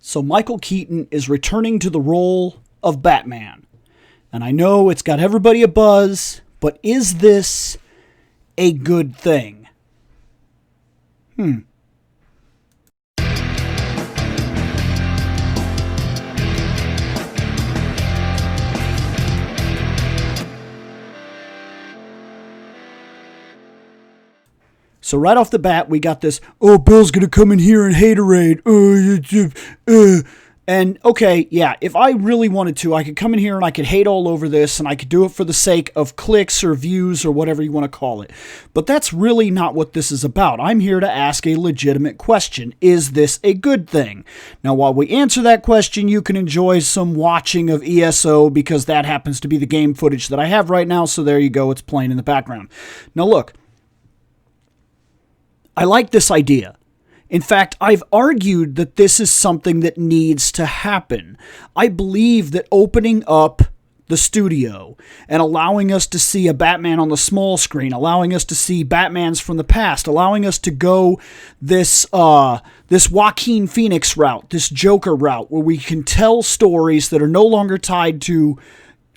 So Michael Keaton is returning to the role of Batman. And I know it's got everybody abuzz, but is this a good thing? So right off the bat, we got this, Bill's going to come in here and haterade. And okay, yeah, if I really wanted to, I could come in here and I could hate all over this, and I could do it for the sake of clicks or views or whatever you want to call it. But that's really not what this is about. I'm here to ask a legitimate question. Is this a good thing? Now, while we answer that question, you can enjoy some watching of ESO, because that happens to be the game footage that I have right now, so there you go, it's playing in the background. Now look, I like this idea. In fact, I've argued that this is something that needs to happen. I believe that opening up the studio and allowing us to see a Batman on the small screen, allowing us to see Batmans from the past, allowing us to go this Joaquin Phoenix route, this Joker route, where we can tell stories that are no longer tied to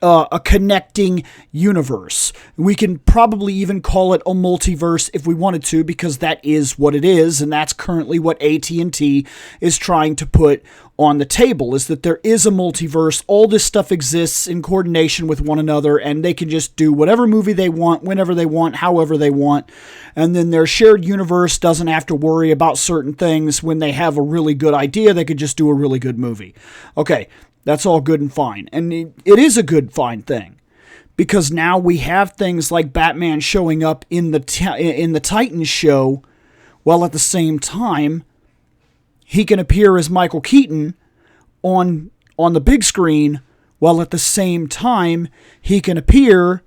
a connecting universe. We can probably even call it a multiverse if we wanted to, because that is what it is, and that's currently what AT&T is trying to put on the table, is that there is a multiverse. All this stuff exists in coordination with one another, and they can just do whatever movie they want, whenever they want, however they want, and then their shared universe doesn't have to worry about certain things. When they have a really good idea, they could just do a really good movie. Okay, that's all good and fine. And it is a good, fine thing. Because now we have things like Batman showing up in the Titans show, while at the same time, he can appear as Michael Keaton on the big screen, while at the same time, he can appear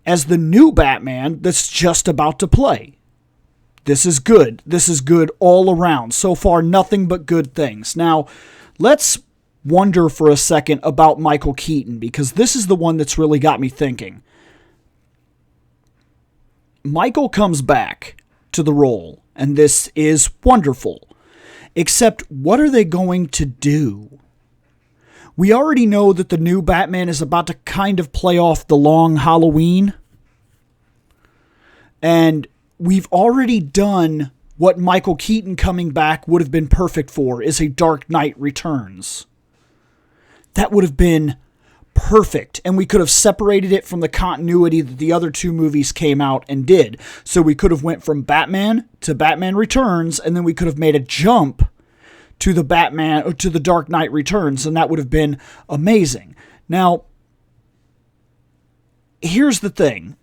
as the new Batman that's just about to play. This is good. This is good all around. So far, nothing but good things. Now, let's wonder for a second about Michael Keaton, because this is the one that's really got me thinking. Michael comes back to the role, and this is wonderful. Except, what are they going to do? We already know that the new Batman is about to kind of play off the long Halloween. And we've already done what Michael Keaton coming back would have been perfect for, is a Dark Knight Returns. That would have been perfect, and we could have separated it from the continuity that the other two movies came out and did. So we could have went from Batman to Batman Returns, and then we could have made a jump to the Dark Knight Returns, and that would have been amazing. Now, here's the thing.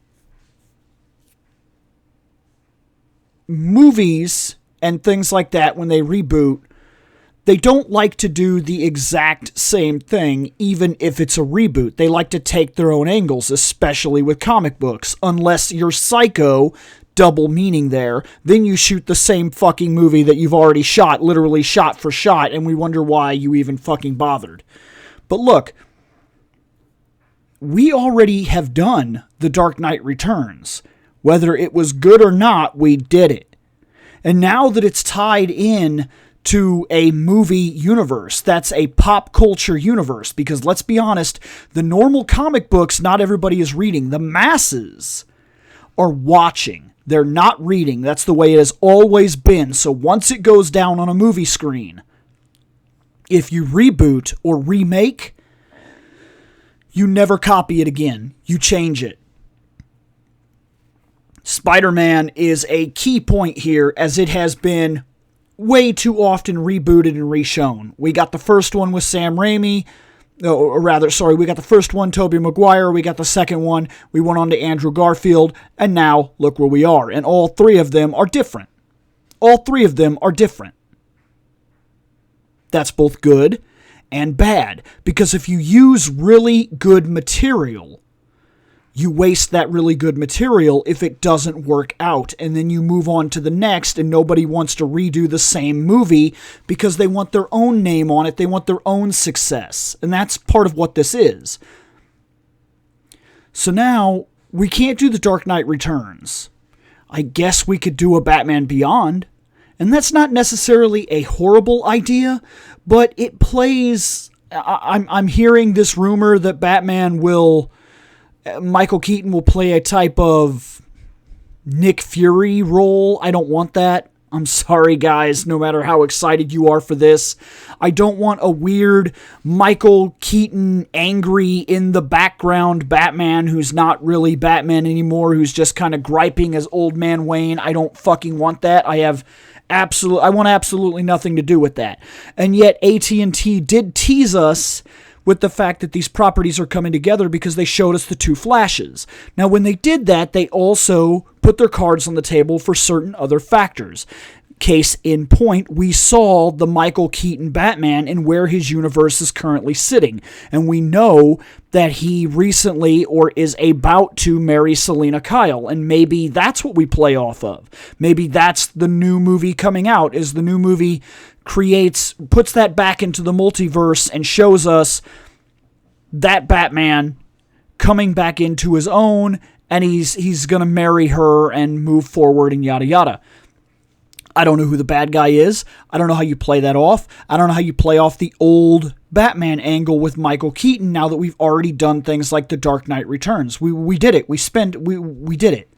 Movies and things like that, when they reboot, they don't like to do the exact same thing, even if it's a reboot. They like to take their own angles, especially with comic books. Unless you're Psycho, double meaning there, then you shoot the same fucking movie that you've already shot, literally shot for shot, and we wonder why you even fucking bothered. But look, we already have done The Dark Knight Returns. Whether it was good or not, we did it. And now that it's tied in to a movie universe, that's a pop culture universe, because let's be honest, the normal comic books not everybody is reading. The masses are watching. They're not reading. That's the way it has always been. So once it goes down on a movie screen, if you reboot or remake, you never copy it again. You change it. Spider-Man is a key point here, as it has been way too often rebooted and reshown. We got the first one with Sam Raimi, we got the first one, Tobey Maguire, we got the second one, we went on to Andrew Garfield, and now look where we are. And all three of them are different. All three of them are different. That's both good and bad, because if you use really good material, you waste that really good material if it doesn't work out, and then you move on to the next, and nobody wants to redo the same movie because they want their own name on it, they want their own success, and that's part of what this is. So now, we can't do The Dark Knight Returns. I guess we could do a Batman Beyond, And that's not necessarily a horrible idea, but it plays... I'm hearing this rumor that Michael Keaton will play a type of Nick Fury role. I don't want that. I'm sorry, guys, no matter how excited you are for this. I don't want a weird Michael Keaton angry in the background Batman who's not really Batman anymore, who's just kind of griping as Old Man Wayne. I don't fucking want that. I want absolutely nothing to do with that. And yet AT&T did tease us with the fact that these properties are coming together because they showed us the two Flashes. Now, when they did that, they also put their cards on the table for certain other factors. Case in point, we saw the Michael Keaton Batman and where his universe is currently sitting. And we know that he recently or is about to marry Selina Kyle. And maybe that's what we play off of. Maybe that's the new movie coming out, is the new movie puts that back into the multiverse and shows us that Batman coming back into his own, and he's going to marry her and move forward and yada yada. I don't know who the bad guy is. I don't know how you play that off. I don't know how you play off the old Batman angle with Michael Keaton now that we've already done things like The Dark Knight Returns. We did it. We did it.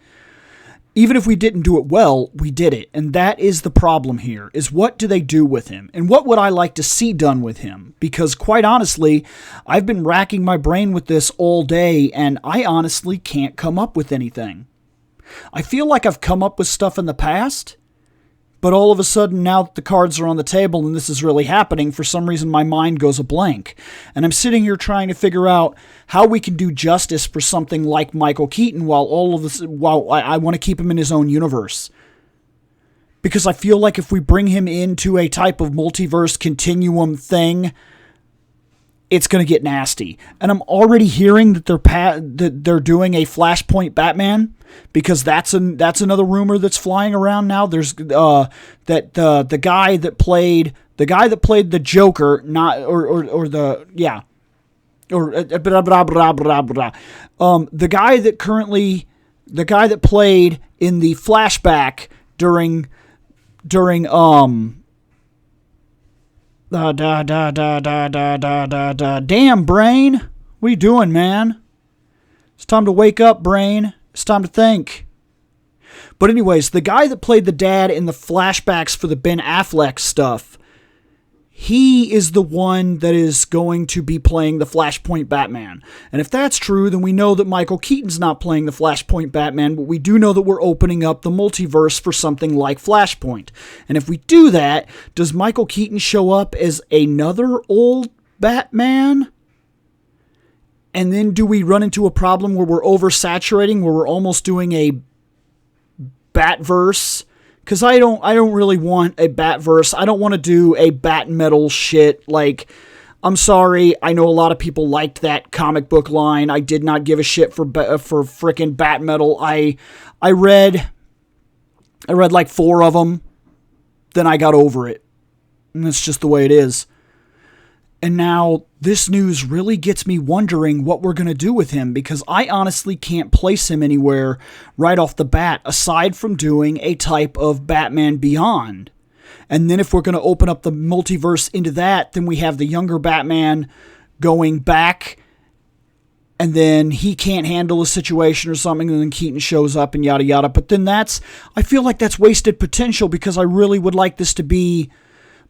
Even if we didn't do it well, we did it. And that is the problem here, is what do they do with him? And what would I like to see done with him? Because quite honestly, I've been racking my brain with this all day, and I honestly can't come up with anything. I feel like I've come up with stuff in the past, but all of a sudden, now that the cards are on the table and this is really happening, for some reason my mind goes a blank. And I'm sitting here trying to figure out how we can do justice for something like Michael Keaton while I want to keep him in his own universe. Because I feel like if we bring him into a type of multiverse continuum thing, it's going to get nasty. And I'm already hearing that they're doing a Flashpoint Batman, because that's another rumor that's flying around now. There's the guy that played the Joker, the guy that played in the flashback during damn, brain. What are you doing, man? It's time to wake up, brain. It's time to think. But anyways, the guy that played the dad in the flashbacks for the Ben Affleck stuff, he is the one that is going to be playing the Flashpoint Batman. And if that's true, then we know that Michael Keaton's not playing the Flashpoint Batman, but we do know that we're opening up the multiverse for something like Flashpoint. And if we do that, does Michael Keaton show up as another old Batman? And then do we run into a problem where we're oversaturating, where we're almost doing a Batverse? Because I don't really want a Batverse. I don't want to do a Bat Metal shit. Like, I'm sorry. I know a lot of people liked that comic book line. I did not give a shit for frickin' Bat Metal. I read like 4 of them. Then I got over it. And that's just the way it is. And now this news really gets me wondering what we're going to do with him, because I honestly can't place him anywhere right off the bat aside from doing a type of Batman Beyond. And then if we're going to open up the multiverse into that, then we have the younger Batman going back, and then he can't handle a situation or something, and then Keaton shows up and yada yada. But then I feel like that's wasted potential, because I really would like this to be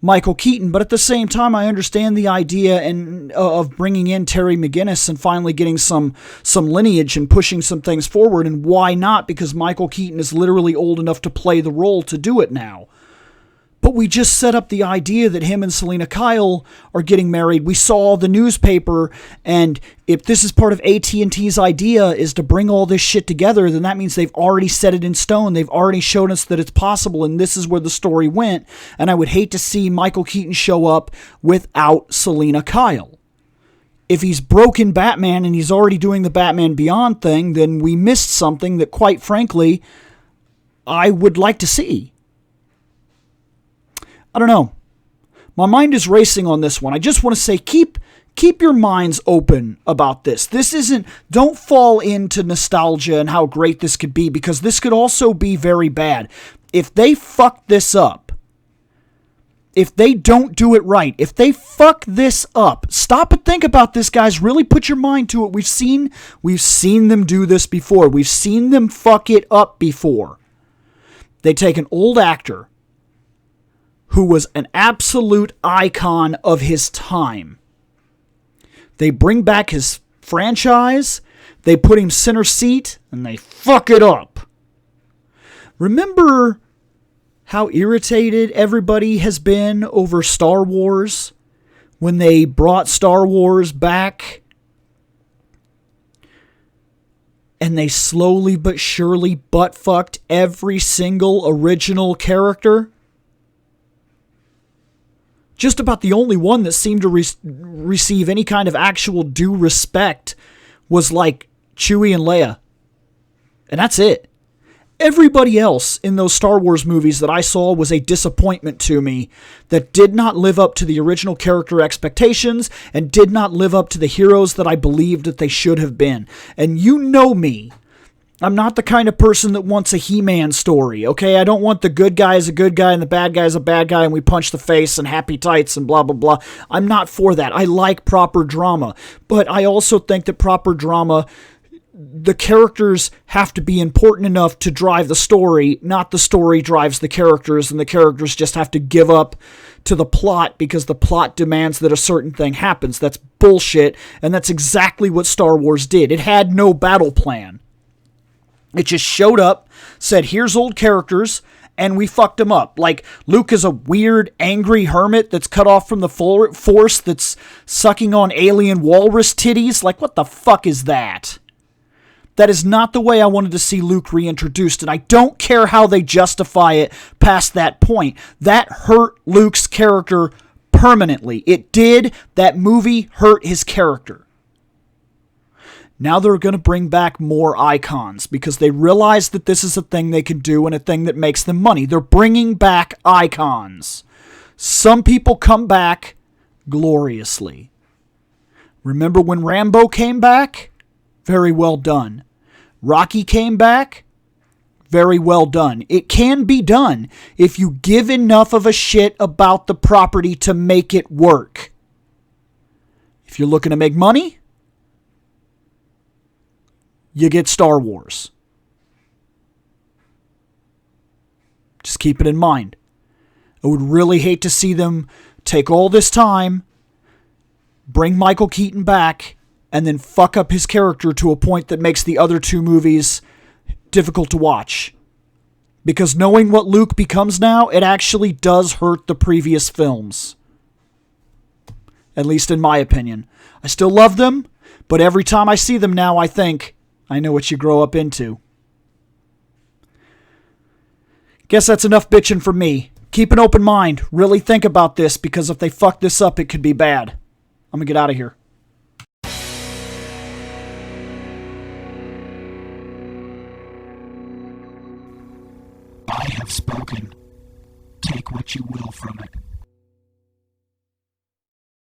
Michael Keaton, but at the same time, I understand the idea of bringing in Terry McGinnis and finally getting some lineage and pushing some things forward, and why not? Because Michael Keaton is literally old enough to play the role to do it now. But we just set up the idea that him and Selina Kyle are getting married. We saw the newspaper, and if this is part of AT&T's idea is to bring all this shit together, then that means they've already set it in stone. They've already shown us that it's possible, and this is where the story went. And I would hate to see Michael Keaton show up without Selina Kyle. If he's broken Batman and he's already doing the Batman Beyond thing, then we missed something that, quite frankly, I would like to see. I don't know. My mind is racing on this one. I just want to say, keep your minds open about this. Don't fall into nostalgia and how great this could be, because this could also be very bad. If they fuck this up, if they don't do it right, if they fuck this up, stop and think about this, guys. Really put your mind to it. We've seen them do this before. We've seen them fuck it up before. They take an old actor who was an absolute icon of his time. They bring back his franchise, they put him center seat, and they fuck it up. Remember how irritated everybody has been over Star Wars when they brought Star Wars back and they slowly but surely butt-fucked every single original character? Just about the only one that seemed to receive any kind of actual due respect was like Chewie and Leia. And that's it. Everybody else in those Star Wars movies that I saw was a disappointment to me that did not live up to the original character expectations and did not live up to the heroes that I believed that they should have been. And you know me. I'm not the kind of person that wants a He-Man story, okay? I don't want the good guy is a good guy and the bad guy is a bad guy and we punch the face and happy tights and blah, blah, blah. I'm not for that. I like proper drama. But I also think that proper drama, the characters have to be important enough to drive the story, not the story drives the characters, and the characters just have to give up to the plot because the plot demands that a certain thing happens. That's bullshit, and that's exactly what Star Wars did. It had no battle plan. It just showed up, said, here's old characters, and we fucked them up. Like, Luke is a weird, angry hermit that's cut off from the Force that's sucking on alien walrus titties. Like, what the fuck is that? That is not the way I wanted to see Luke reintroduced, and I don't care how they justify it past that point. That hurt Luke's character permanently. It did. That movie hurt his character. Now they're going to bring back more icons because they realize that this is a thing they can do and a thing that makes them money. They're bringing back icons. Some people come back gloriously. Remember when Rambo came back? Very well done. Rocky came back? Very well done. It can be done if you give enough of a shit about the property to make it work. If you're looking to make money, you get Star Wars. Just keep it in mind. I would really hate to see them take all this time, bring Michael Keaton back, and then fuck up his character to a point that makes the other two movies difficult to watch. Because knowing what Luke becomes now, it actually does hurt the previous films. At least in my opinion. I still love them, but every time I see them now, I think, I know what you grow up into. Guess that's enough bitching for me. Keep an open mind. Really think about this, because if they fuck this up, it could be bad. I'm gonna get out of here. I have spoken. Take what you will from it.